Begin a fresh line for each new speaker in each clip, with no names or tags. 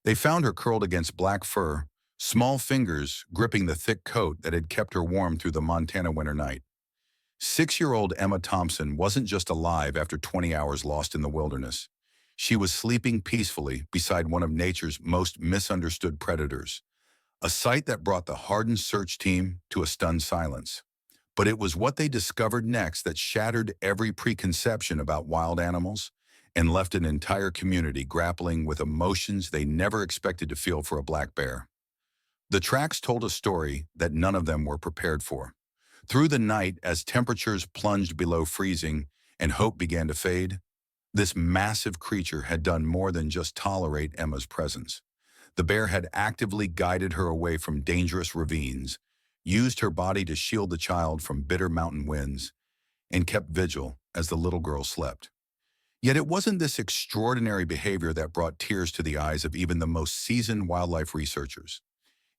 They found her curled against black fur, small fingers gripping the thick coat that had kept her warm through the Montana winter night. 6-year-old Emma Thompson wasn't just alive after 20 hours lost in the wilderness. She was sleeping peacefully beside one of nature's most misunderstood predators, a sight that brought the hardened search team to a stunned silence. But it was what they discovered next that shattered every preconception about wild animals and left an entire community grappling with emotions they never expected to feel for a black bear. The tracks told a story that none of them were prepared for. Through the night, as temperatures plunged below freezing and hope began to fade, this massive creature had done more than just tolerate Emma's presence. The bear had actively guided her away from dangerous ravines, used her body to shield the child from bitter mountain winds, and kept vigil as the little girl slept. Yet it wasn't this extraordinary behavior that brought tears to the eyes of even the most seasoned wildlife researchers.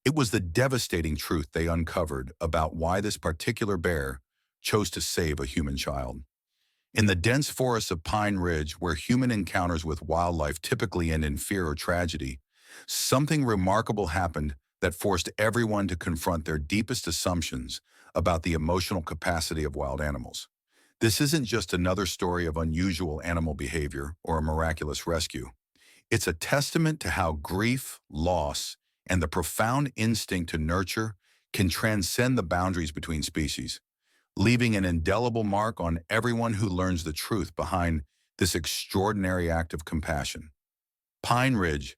It was the devastating truth they uncovered about why this particular bear chose to save a human child. In the dense forests of Pine Ridge, where human encounters with wildlife typically end in fear or tragedy, something remarkable happened that forced everyone to confront their deepest assumptions about the emotional capacity of wild animals. This isn't just another story of unusual animal behavior or a miraculous rescue. It's a testament to how grief, loss, and the profound instinct to nurture can transcend the boundaries between species, leaving an indelible mark on everyone who learns the truth behind this extraordinary act of compassion. Pine Ridge,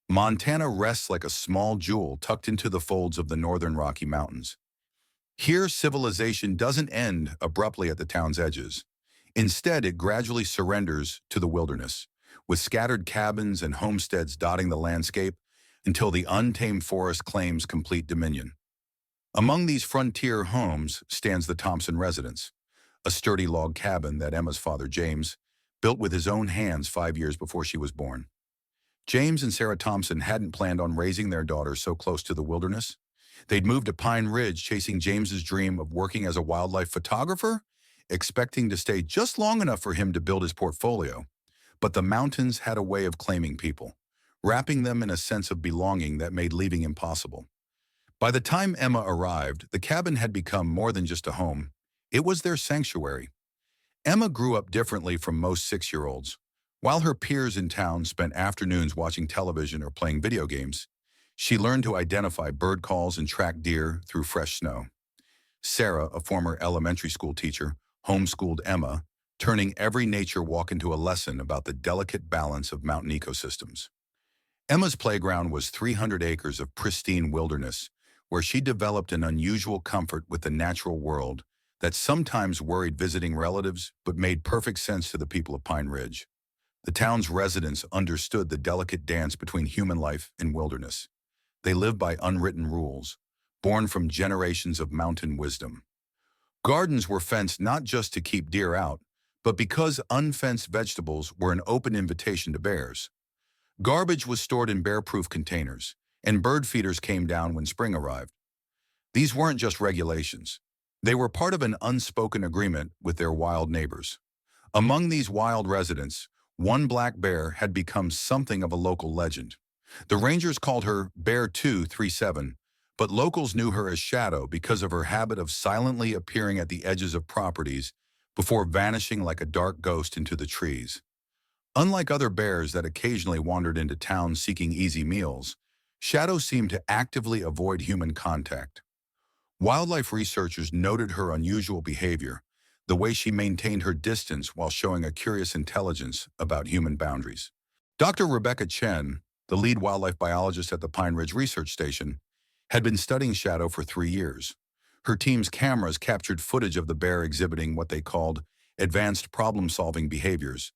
Montana rests like a small jewel tucked into the folds of the northern Rocky Mountains. Here, civilization doesn't end abruptly at the town's edges. Instead, it gradually surrenders to the wilderness, with scattered cabins and homesteads dotting the landscape until the untamed forest claims complete dominion. Among these frontier homes stands the Thompson residence, a sturdy log cabin that Emma's father, James, built with his own hands 5 years before she was born. James and Sarah Thompson hadn't planned on raising their daughter so close to the wilderness. They'd moved to Pine Ridge chasing James's dream of working as a wildlife photographer, expecting to stay just long enough for him to build his portfolio. But the mountains had a way of claiming people, wrapping them in a sense of belonging that made leaving impossible. By the time Emma arrived, the cabin had become more than just a home. It was their sanctuary. Emma grew up differently from most 6-year-olds. While her peers in town spent afternoons watching television or playing video games, she learned to identify bird calls and track deer through fresh snow. Sarah, a former elementary school teacher, homeschooled Emma, turning every nature walk into a lesson about the delicate balance of mountain ecosystems. Emma's playground was 300 acres of pristine wilderness, where she developed an unusual comfort with the natural world that sometimes worried visiting relatives but made perfect sense to the people of Pine Ridge. The town's residents understood the delicate dance between human life and wilderness. They lived by unwritten rules, born from generations of mountain wisdom. Gardens were fenced not just to keep deer out, but because unfenced vegetables were an open invitation to bears. Garbage was stored in bear-proof containers, and bird feeders came down when spring arrived. These weren't just regulations. They were part of an unspoken agreement with their wild neighbors. Among these wild residents, one black bear had become something of a local legend. The rangers called her Bear 237, but locals knew her as Shadow because of her habit of silently appearing at the edges of properties before vanishing like a dark ghost into the trees. Unlike other bears that occasionally wandered into town seeking easy meals, Shadow seemed to actively avoid human contact. Wildlife researchers noted her unusual behavior, the way she maintained her distance while showing a curious intelligence about human boundaries. Dr. Rebecca Chen, the lead wildlife biologist at the Pine Ridge Research Station, had been studying Shadow for 3 years. Her team's cameras captured footage of the bear exhibiting what they called advanced problem-solving behaviors,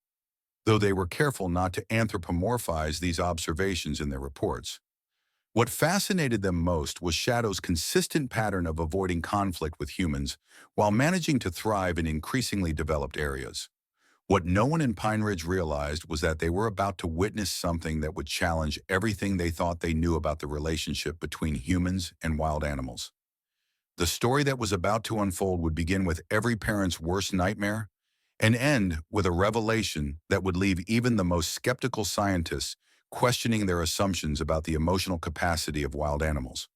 though they were careful not to anthropomorphize these observations in their reports. What fascinated them most was Shadow's consistent pattern of avoiding conflict with humans while managing to thrive in increasingly developed areas. What no one in Pine Ridge realized was that they were about to witness something that would challenge everything they thought they knew about the relationship between humans and wild animals. The story that was about to unfold would begin with every parent's worst nightmare and end with a revelation that would leave even the most skeptical scientists questioning their assumptions about the emotional capacity of wild animals.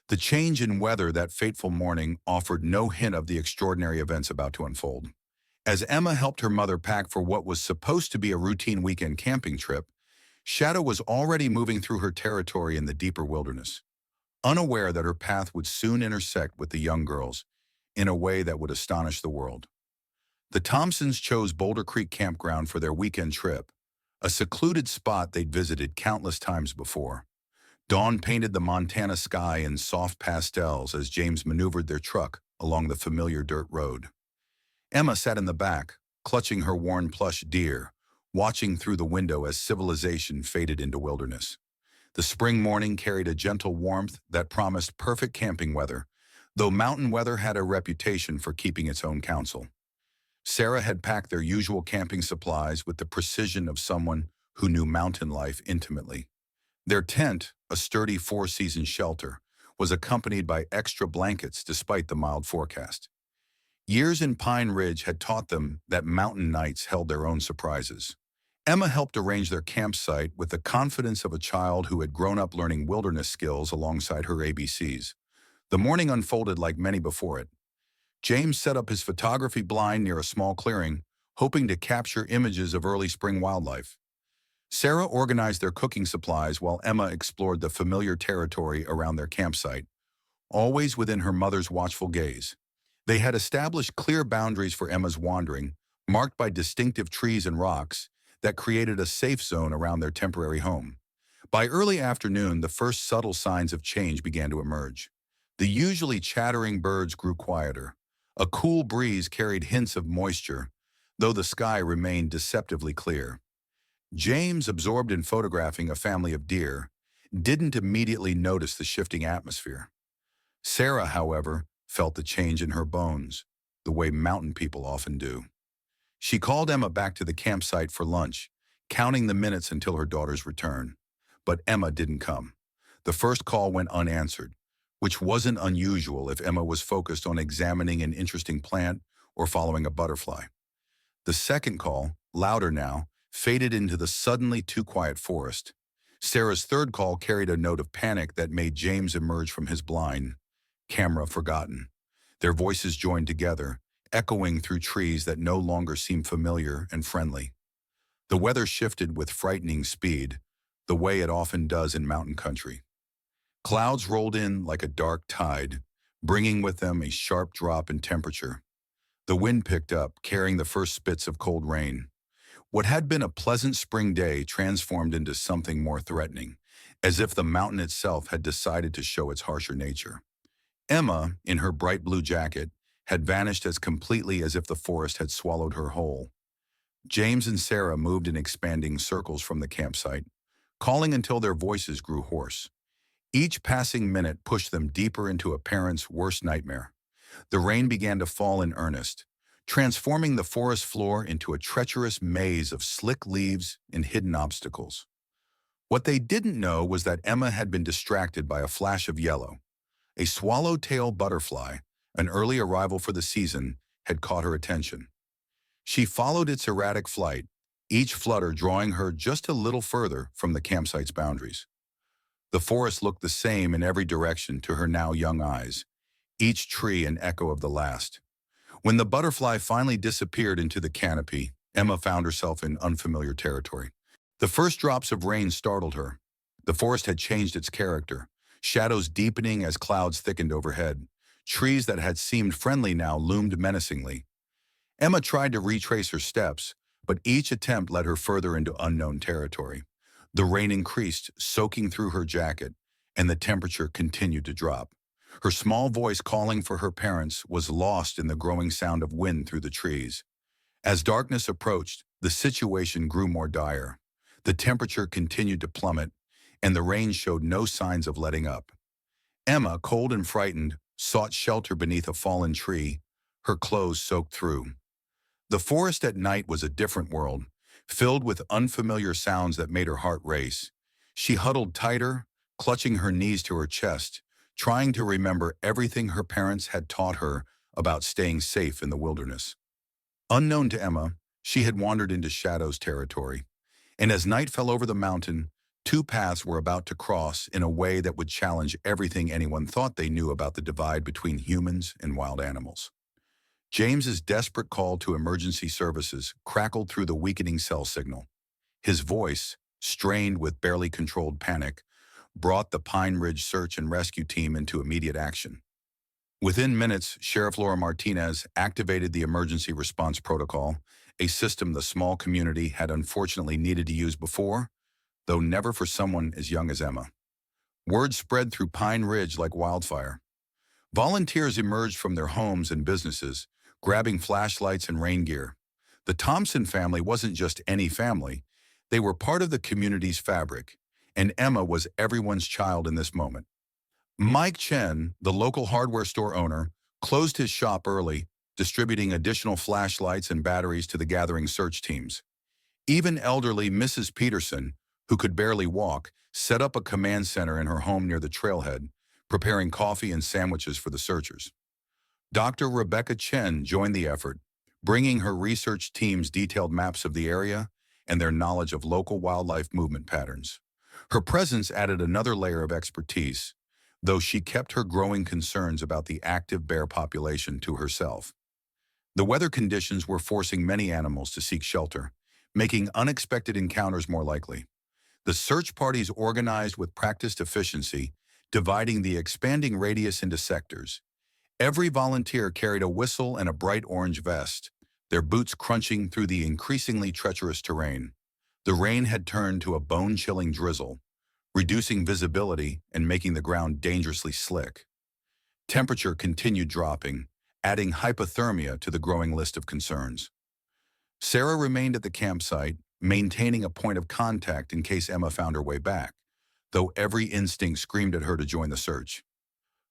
The change in weather that fateful morning offered no hint of the extraordinary events about to unfold. As Emma helped her mother pack for what was supposed to be a routine weekend camping trip, Shadow was already moving through her territory in the deeper wilderness, unaware that her path would soon intersect with the young girls in a way that would astonish the world. The Thompsons chose Boulder Creek Campground for their weekend trip, a secluded spot they'd visited countless times before. Dawn painted the Montana sky in soft pastels as James maneuvered their truck along the familiar dirt road. Emma sat in the back, clutching her worn plush deer, watching through the window as civilization faded into wilderness. The spring morning carried a gentle warmth that promised perfect camping weather, though mountain weather had a reputation for keeping its own counsel. Sarah had packed their usual camping supplies with the precision of someone who knew mountain life intimately. Their tent, a sturdy four-season shelter, was accompanied by extra blankets despite the mild forecast. Years in Pine Ridge had taught them that mountain nights held their own surprises. Emma helped arrange their campsite with the confidence of a child who had grown up learning wilderness skills alongside her ABCs. The morning unfolded like many before it. James set up his photography blind near a small clearing, hoping to capture images of early spring wildlife. Sarah organized their cooking supplies while Emma explored the familiar territory around their campsite, always within her mother's watchful gaze. They had established clear boundaries for Emma's wandering, marked by distinctive trees and rocks, that created a safe zone around their temporary home. By early afternoon, the first subtle signs of change began to emerge. The usually chattering birds grew quieter. A cool breeze carried hints of moisture, though the sky remained deceptively clear. James, absorbed in photographing a family of deer, didn't immediately notice the shifting atmosphere. Sarah, however, felt the change in her bones, the way mountain people often do. She called Emma back to the campsite for lunch, counting the minutes until her daughter's return. But Emma didn't come. The first call went unanswered, which wasn't unusual if Emma was focused on examining an interesting plant or following a butterfly. The second call, louder now, faded into the suddenly too quiet forest. Sarah's third call carried a note of panic that made James emerge from his blind, camera forgotten. Their voices joined together, echoing through trees that no longer seemed familiar and friendly. The weather shifted with frightening speed, the way it often does in mountain country. Clouds rolled in like a dark tide, bringing with them a sharp drop in temperature. The wind picked up, carrying the first spits of cold rain. What had been a pleasant spring day transformed into something more threatening, as if the mountain itself had decided to show its harsher nature. Emma, in her bright blue jacket, had vanished as completely as if the forest had swallowed her whole. James and Sarah moved in expanding circles from the campsite, calling until their voices grew hoarse. Each passing minute pushed them deeper into a parent's worst nightmare. The rain began to fall in earnest, transforming the forest floor into a treacherous maze of slick leaves and hidden obstacles. What they didn't know was that Emma had been distracted by a flash of yellow. A swallowtail butterfly, an early arrival for the season, had caught her attention. She followed its erratic flight, each flutter drawing her just a little further from the campsite's boundaries. The forest looked the same in every direction to her now young eyes, each tree an echo of the last. When the butterfly finally disappeared into the canopy, Emma found herself in unfamiliar territory. The first drops of rain startled her. The forest had changed its character, shadows deepening as clouds thickened overhead. Trees that had seemed friendly now loomed menacingly. Emma tried to retrace her steps, but each attempt led her further into unknown territory. The rain increased, soaking through her jacket, and the temperature continued to drop. Her small voice calling for her parents was lost in the growing sound of wind through the trees. As darkness approached, the situation grew more dire. The temperature continued to plummet, and the rain showed no signs of letting up. Emma, cold and frightened, sought shelter beneath a fallen tree, her clothes soaked through. The forest at night was a different world, filled with unfamiliar sounds that made her heart race. She huddled tighter, clutching her knees to her chest, trying to remember everything her parents had taught her about staying safe in the wilderness. Unknown to Emma, she had wandered into Shadow's territory, and as night fell over the mountain, Two paths were about to cross in a way that would challenge everything anyone thought they knew about the divide between humans and wild animals. James's desperate call to emergency services crackled through the weakening cell signal. His voice, strained with barely controlled panic, brought the Pine Ridge search and rescue team into immediate action. Within minutes, Sheriff Laura Martinez activated the emergency response protocol, a system the small community had unfortunately needed to use before, though never for someone as young as Emma. Word spread through Pine Ridge like wildfire. Volunteers emerged from their homes and businesses, grabbing flashlights and rain gear. The Thompson family wasn't just any family. They were part of the community's fabric, and Emma was everyone's child in this moment. Mike Chen, the local hardware store owner, closed his shop early, distributing additional flashlights and batteries to the gathering search teams. Even elderly Mrs. Peterson, who could barely walk, set up a command center in her home near the trailhead, preparing coffee and sandwiches for the searchers. Dr. Rebecca Chen joined the effort, bringing her research teams detailed maps of the area and their knowledge of local wildlife movement patterns. Her presence added another layer of expertise, though she kept her growing concerns about the active bear population to herself. The weather conditions were forcing many animals to seek shelter, making unexpected encounters more likely. The search parties organized with practiced efficiency, dividing the expanding radius into sectors. Every volunteer carried a whistle and a bright orange vest, their boots crunching through the increasingly treacherous terrain. The rain had turned to a bone-chilling drizzle, reducing visibility and making the ground dangerously slick. Temperature continued dropping, adding hypothermia to the growing list of concerns. Sarah remained at the campsite, maintaining a point of contact in case Emma found her way back, though every instinct screamed at her to join the search.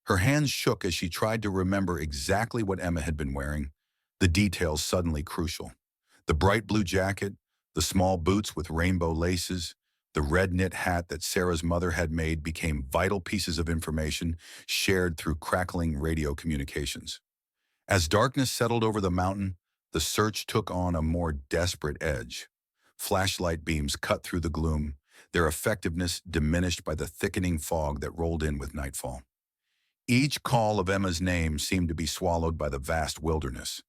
Her hands shook as she tried to remember exactly what Emma had been wearing, the details suddenly crucial. The bright blue jacket, the small boots with rainbow laces, the red knit hat that Sarah's mother had made became vital pieces of information shared through crackling radio communications. As darkness settled over the mountain, the search took on a more desperate edge. Flashlight beams cut through the gloom, their effectiveness diminished by the thickening fog that rolled in with nightfall. Each call of Emma's name seemed to be swallowed by the vast wilderness.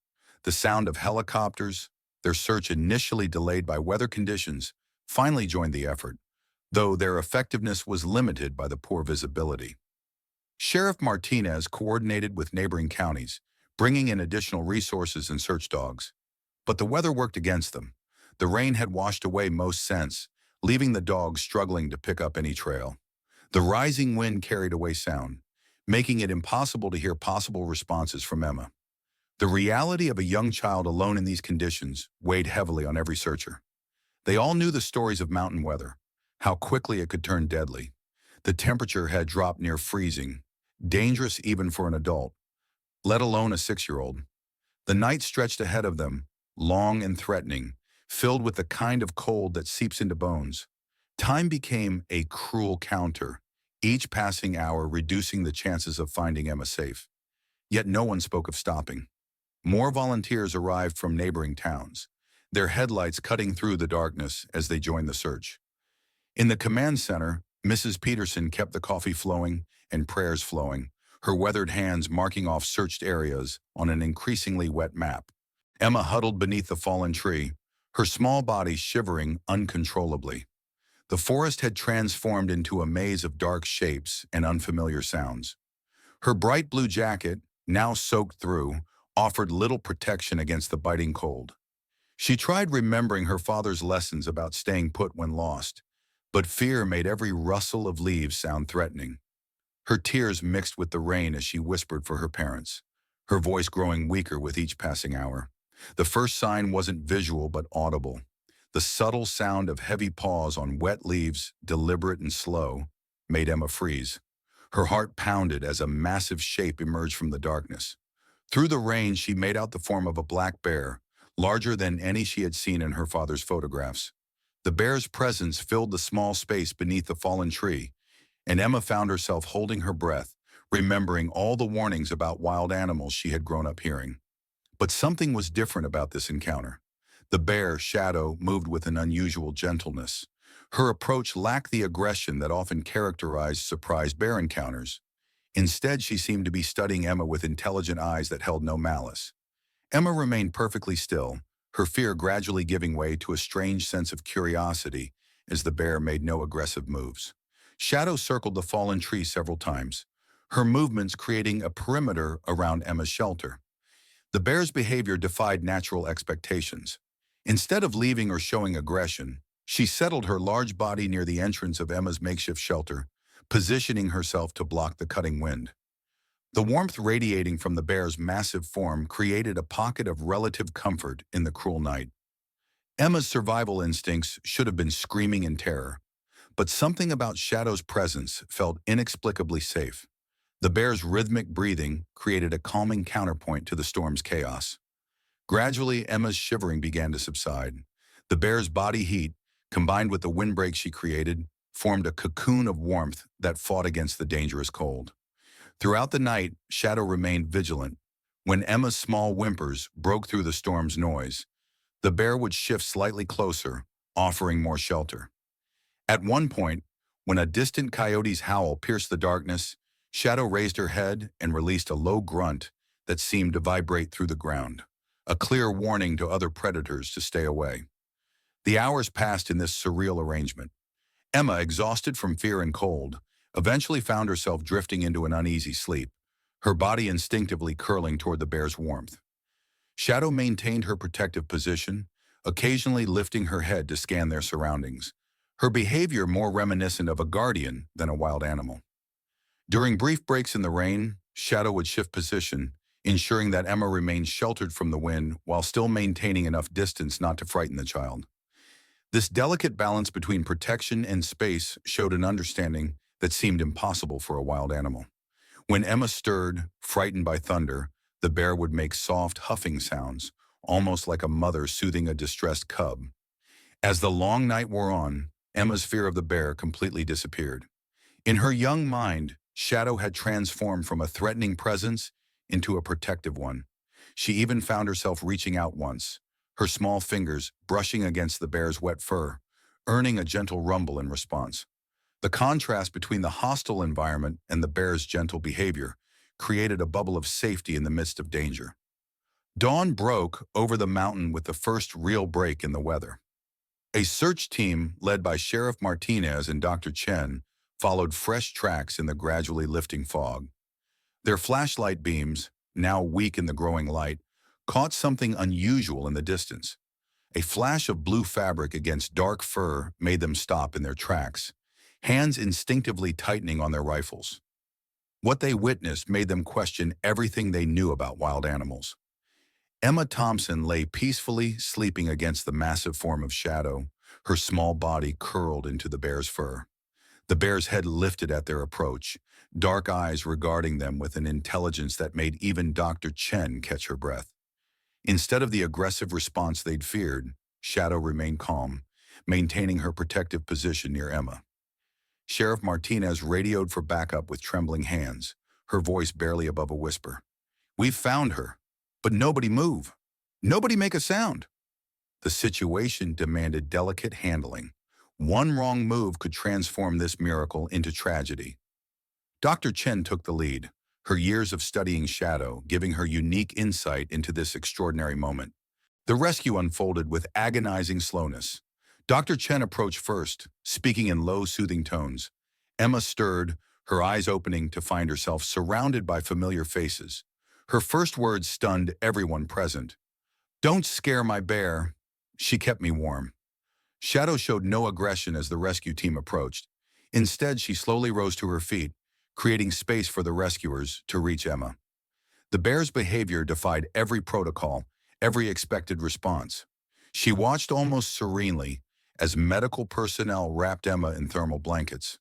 The sound of helicopters, their search initially delayed by weather conditions, finally joined the effort, though their effectiveness was limited by the poor visibility. Sheriff Martinez coordinated with neighboring counties, bringing in additional resources and search dogs. But the weather worked against them. The rain had washed away most scents, leaving the dogs struggling to pick up any trail. The rising wind carried away sound, making it impossible to hear possible responses from Emma. The reality of a young child alone in these conditions weighed heavily on every searcher. They all knew the stories of mountain weather, how quickly it could turn deadly. The temperature had dropped near freezing, dangerous even for an adult, let alone a 6-year-old. The night stretched ahead of them, long and threatening, filled with the kind of cold that seeps into bones. Time became a cruel counter, each passing hour reducing the chances of finding Emma safe. Yet no one spoke of stopping. More volunteers arrived from neighboring towns, their headlights cutting through the darkness as they joined the search. In the command center, Mrs. Peterson kept the coffee flowing and prayers flowing, her weathered hands marking off searched areas on an increasingly wet map. Emma huddled beneath the fallen tree, her small body shivering uncontrollably. The forest had transformed into a maze of dark shapes and unfamiliar sounds. Her bright blue jacket, now soaked through, offered little protection against the biting cold. She tried remembering her father's lessons about staying put when lost, but fear made every rustle of leaves sound threatening. Her tears mixed with the rain as she whispered for her parents, her voice growing weaker with each passing hour. The first sign wasn't visual but audible. The subtle sound of heavy paws on wet leaves, deliberate and slow, made Emma freeze. Her heart pounded as a massive shape emerged from the darkness. Through the rain, she made out the form of a black bear, larger than any she had seen in her father's photographs. The bear's presence filled the small space beneath the fallen tree, and Emma found herself holding her breath, remembering all the warnings about wild animals she had grown up hearing. But something was different about this encounter. The bear, Shadow, moved with an unusual gentleness. Her approach lacked the aggression that often characterized surprise bear encounters. Instead, she seemed to be studying Emma with intelligent eyes that held no malice. Emma remained perfectly still, her fear gradually giving way to a strange sense of curiosity as the bear made no aggressive moves. Shadow circled the fallen tree several times, her movements creating a perimeter around Emma's shelter. The bear's behavior defied natural expectations. Instead of leaving or showing aggression, she settled her large body near the entrance of Emma's makeshift shelter, positioning herself to block the cutting wind. The warmth radiating from the bear's massive form created a pocket of relative comfort in the cruel night. Emma's survival instincts should have been screaming in terror, but something about Shadow's presence felt inexplicably safe. The bear's rhythmic breathing created a calming counterpoint to the storm's chaos. Gradually, Emma's shivering began to subside. The bear's body heat, combined with the windbreak she created, formed a cocoon of warmth that fought against the dangerous cold. Throughout the night, Shadow remained vigilant. When Emma's small whimpers broke through the storm's noise, the bear would shift slightly closer, offering more shelter. At one point, when a distant coyote's howl pierced the darkness, Shadow raised her head and released a low grunt that seemed to vibrate through the ground, a clear warning to other predators to stay away. The hours passed in this surreal arrangement. Emma, exhausted from fear and cold, eventually found herself drifting into an uneasy sleep, her body instinctively curling toward the bear's warmth. Shadow maintained her protective position, occasionally lifting her head to scan their surroundings, her behavior more reminiscent of a guardian than a wild animal. During brief breaks in the rain, Shadow would shift position, ensuring that Emma remained sheltered from the wind while still maintaining enough distance not to frighten the child. This delicate balance between protection and space showed an understanding that seemed impossible for a wild animal. When Emma stirred, frightened by thunder, the bear would make soft, huffing sounds, almost like a mother soothing a distressed cub. As the long night wore on, Emma's fear of the bear completely disappeared. In her young mind, Shadow had transformed from a threatening presence into a protective one. She even found herself reaching out once, her small fingers brushing against the bear's wet fur, earning a gentle rumble in response. The contrast between the hostile environment and the bear's gentle behavior created a bubble of safety in the midst of danger. Dawn broke over the mountain with the first real break in the weather. A search team led by Sheriff Martinez and Dr. Chen followed fresh tracks in the gradually lifting fog. Their flashlight beams, now weak in the growing light, caught something unusual in the distance. A flash of blue fabric against dark fur made them stop in their tracks, hands instinctively tightening on their rifles. What they witnessed made them question everything they knew about wild animals. Emma Thompson lay peacefully sleeping against the massive form of Shadow, her small body curled into the bear's fur. The bear's head lifted at their approach, dark eyes regarding them with an intelligence that made even Dr. Chen catch her breath. Instead of the aggressive response they'd feared, Shadow remained calm, maintaining her protective position near Emma. Sheriff Martinez radioed for backup with trembling hands, her voice barely above a whisper. "We've found her, but nobody move. Nobody make a sound." The situation demanded delicate handling. One wrong move could transform this miracle into tragedy. Dr. Chen took the lead, her years of studying Shadow giving her unique insight into this extraordinary moment. The rescue unfolded with agonizing slowness. Dr. Chen approached first, speaking in low, soothing tones. Emma stirred, her eyes opening to find herself surrounded by familiar faces. Her first words stunned everyone present. "Don't scare my bear. She kept me warm." Shadow showed no aggression as the rescue team approached. Instead, she slowly rose to her feet, creating space for the rescuers to reach Emma. The bear's behavior defied every protocol, every expected response. She watched almost serenely as medical personnel wrapped Emma in thermal blankets.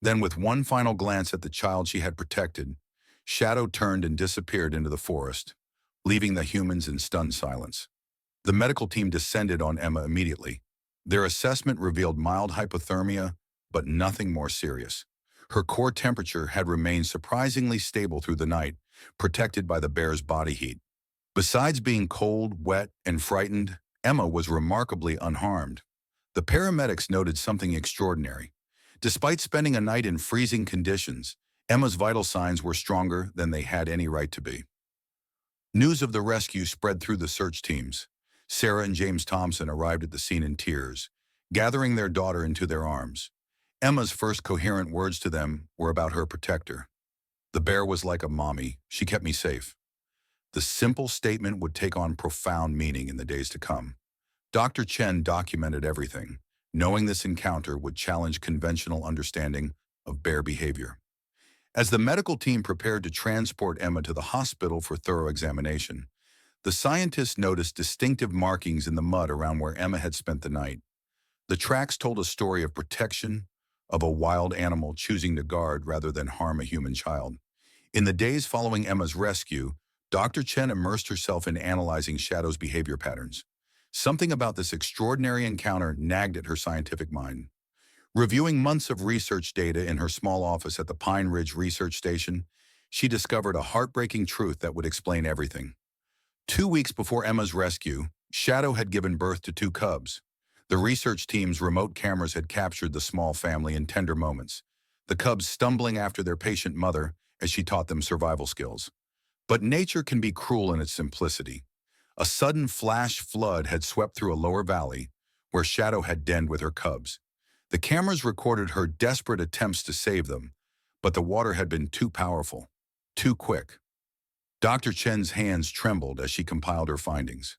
Then, with one final glance at the child she had protected, Shadow turned and disappeared into the forest, leaving the humans in stunned silence. The medical team descended on Emma immediately. Their assessment revealed mild hypothermia, but nothing more serious. Her core temperature had remained surprisingly stable through the night, protected by the bear's body heat. Besides being cold, wet, and frightened, Emma was remarkably unharmed. The paramedics noted something extraordinary. Despite spending a night in freezing conditions, Emma's vital signs were stronger than they had any right to be. News of the rescue spread through the search teams. Sarah and James Thompson arrived at the scene in tears, gathering their daughter into their arms. Emma's first coherent words to them were about her protector. "The bear was like a mommy. She kept me safe." The simple statement would take on profound meaning in the days to come. Dr. Chen documented everything, knowing this encounter would challenge conventional understanding of bear behavior. As the medical team prepared to transport Emma to the hospital for thorough examination, the scientists noticed distinctive markings in the mud around where Emma had spent the night. The tracks told a story of protection, of a wild animal choosing to guard rather than harm a human child. In the days following Emma's rescue, Dr. Chen immersed herself in analyzing Shadow's behavior patterns. Something about this extraordinary encounter nagged at her scientific mind. Reviewing months of research data in her small office at the Pine Ridge Research Station, she discovered a heartbreaking truth that would explain everything. 2 weeks before Emma's rescue, Shadow had given birth to two cubs. The research team's remote cameras had captured the small family in tender moments, the cubs stumbling after their patient mother as she taught them survival skills. But nature can be cruel in its simplicity. A sudden flash flood had swept through a lower valley where Shadow had denned with her cubs. The cameras recorded her desperate attempts to save them, but the water had been too powerful, too quick. Dr. Chen's hands trembled as she compiled her findings.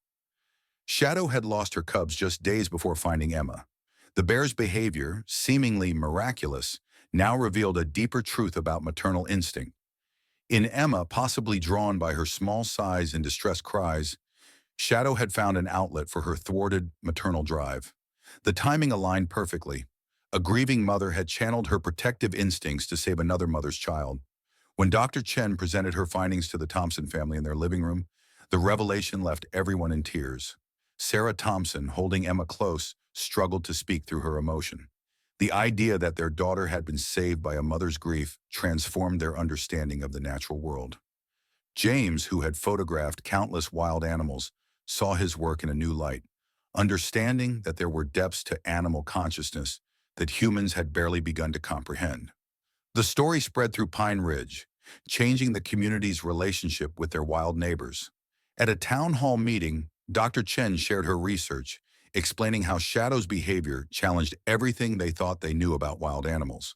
Shadow had lost her cubs just days before finding Emma. The bear's behavior, seemingly miraculous, now revealed a deeper truth about maternal instinct. In Emma, possibly drawn by her small size and distressed cries, Shadow had found an outlet for her thwarted maternal drive. The timing aligned perfectly. A grieving mother had channeled her protective instincts to save another mother's child. When Dr. Chen presented her findings to the Thompson family in their living room, the revelation left everyone in tears. Sarah Thompson, holding Emma close, struggled to speak through her emotion. The idea that their daughter had been saved by a mother's grief transformed their understanding of the natural world. James, who had photographed countless wild animals, saw his work in a new light, understanding that there were depths to animal consciousness that humans had barely begun to comprehend. The story spread through Pine Ridge, changing the community's relationship with their wild neighbors. At a town hall meeting, Dr. Chen shared her research, explaining how Shadow's behavior challenged everything they thought they knew about wild animals.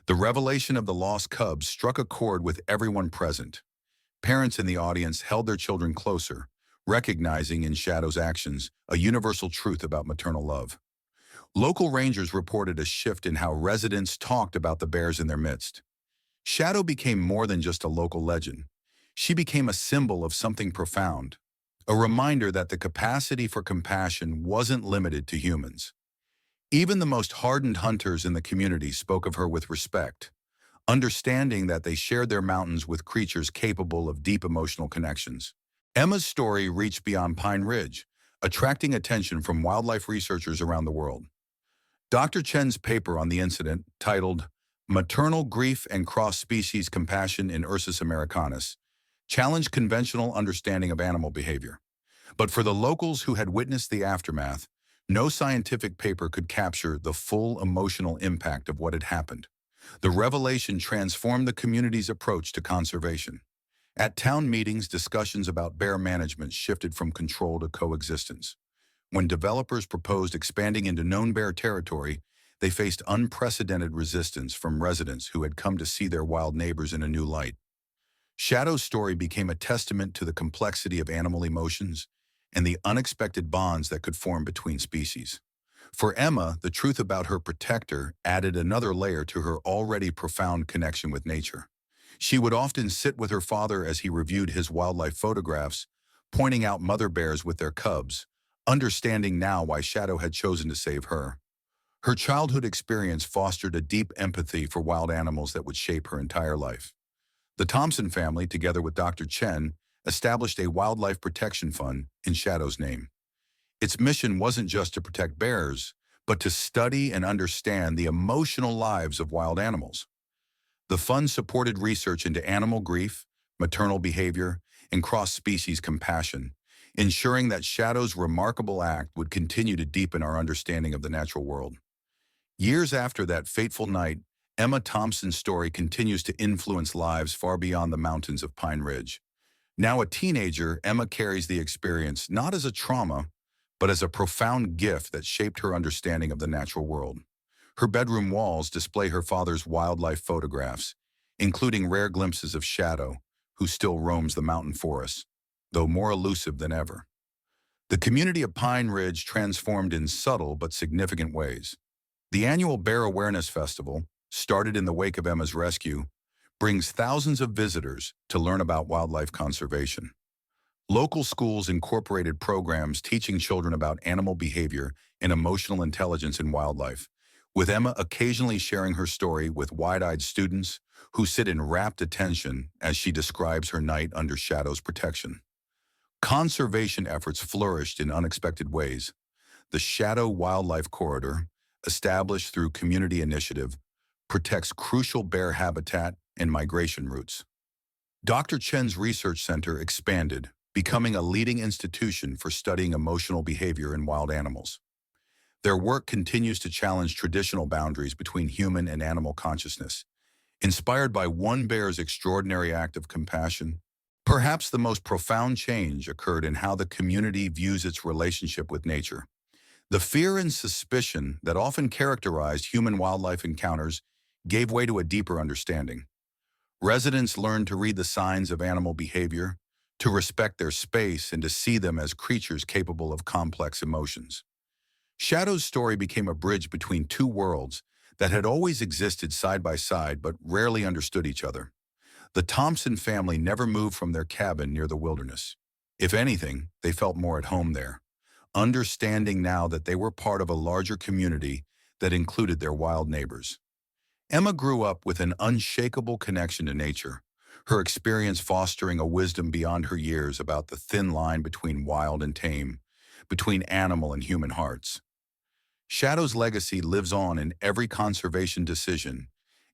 The revelation of the lost cubs struck a chord with everyone present. Parents in the audience held their children closer, recognizing in Shadow's actions a universal truth about maternal love. Local rangers reported a shift in how residents talked about the bears in their midst. Shadow became more than just a local legend. She became a symbol of something profound, a reminder that the capacity for compassion wasn't limited to humans. Even the most hardened hunters in the community spoke of her with respect, understanding that they shared their mountains with creatures capable of deep emotional connections. Emma's story reached beyond Pine Ridge, attracting attention from wildlife researchers around the world. Dr. Chen's paper on the incident, titled "Maternal Grief and Cross-Species Compassion in Ursus Americanus," challenged conventional understanding of animal behavior. But for the locals who had witnessed the aftermath, no scientific paper could capture the full emotional impact of what had happened. The revelation transformed the community's approach to conservation. At town meetings, discussions about bear management shifted from control to coexistence. When developers proposed expanding into known bear territory, they faced unprecedented resistance from residents who had come to see their wild neighbors in a new light. Shadow's story became a testament to the complexity of animal emotions and the unexpected bonds that could form between species. For Emma, the truth about her protector added another layer to her already profound connection with nature. She would often sit with her father as he reviewed his wildlife photographs, pointing out mother bears with their cubs, understanding now why Shadow had chosen to save her. Her childhood experience fostered a deep empathy for wild animals that would shape her entire life. The Thompson family, together with Dr. Chen, established a wildlife protection fund in Shadow's name. Its mission wasn't just to protect bears, but to study and understand the emotional lives of wild animals. The fund supported research into animal grief, maternal behavior, and cross-species compassion, ensuring that Shadow's remarkable act would continue to deepen our understanding of the natural world. Years after that fateful night, Emma Thompson's story continues to influence lives far beyond the mountains of Pine Ridge. Now a teenager, Emma carries the experience not as a trauma, but as a profound gift that shaped her understanding of the natural world. Her bedroom walls display her father's wildlife photographs, including rare glimpses of Shadow, who still roams the mountain forests, though more elusive than ever. The community of Pine Ridge transformed in subtle but significant ways. The annual Bear Awareness Festival, started in the wake of Emma's rescue, brings thousands of visitors to learn about wildlife conservation. Local schools incorporated programs teaching children about animal behavior and emotional intelligence in wildlife, with Emma occasionally sharing her story with wide-eyed students who sit in rapt attention as she describes her night under Shadow's protection. Conservation efforts flourished in unexpected ways. The Shadow Wildlife Corridor, established through community initiative, protects crucial bear habitat and migration routes. Dr. Chen's research center expanded, becoming a leading institution for studying emotional behavior in wild animals. Their work continues to challenge traditional boundaries between human and animal consciousness. Inspired by one bear's extraordinary act of compassion, perhaps the most profound change occurred in how the community views its relationship with nature. The fear and suspicion that often characterized human-wildlife encounters gave way to a deeper understanding. Residents learned to read the signs of animal behavior, to respect their space, and to see them as creatures capable of complex emotions. Shadow's story became a bridge between two worlds that had always existed side by side but rarely understood each other. The Thompson family never moved from their cabin near the wilderness. If anything, they felt more at home there, understanding now that they were part of a larger community that included their wild neighbors. Emma grew up with an unshakable connection to nature, her experience fostering a wisdom beyond her years about the thin line between wild and tame, between animal and human hearts. Shadow's legacy lives on in every conservation decision,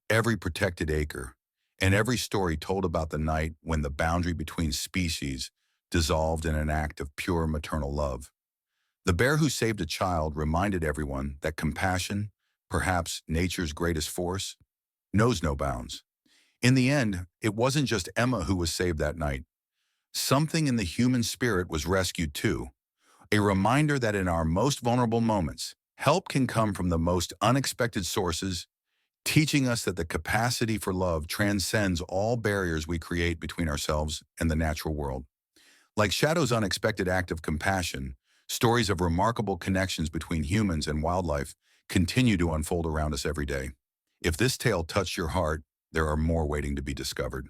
every protected acre, and every story told about the night when the boundary between species dissolved in an act of pure maternal love. The bear who saved a child reminded everyone that compassion, perhaps nature's greatest force, knows no bounds. In the end, it wasn't just Emma who was saved that night. Something in the human spirit was rescued too, a reminder that in our most vulnerable moments, help can come from the most unexpected sources, teaching us that the capacity for love transcends all barriers we create between ourselves and the natural world. Like Shadow's unexpected act of compassion, stories of remarkable connections between humans and wildlife continue to unfold around us every day. If this tale touched your heart, there are more waiting to be discovered.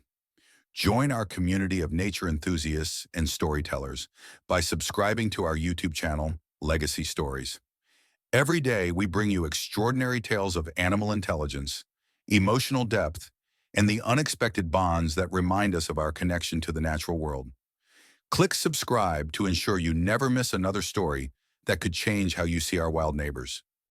Join our community of nature enthusiasts and storytellers by subscribing to our YouTube channel, Legacy Stories. Every day, we bring you extraordinary tales of animal intelligence, emotional depth, and the unexpected bonds that remind us of our connection to the natural world. Click subscribe to ensure you never miss another story that could change how you see our wild neighbors.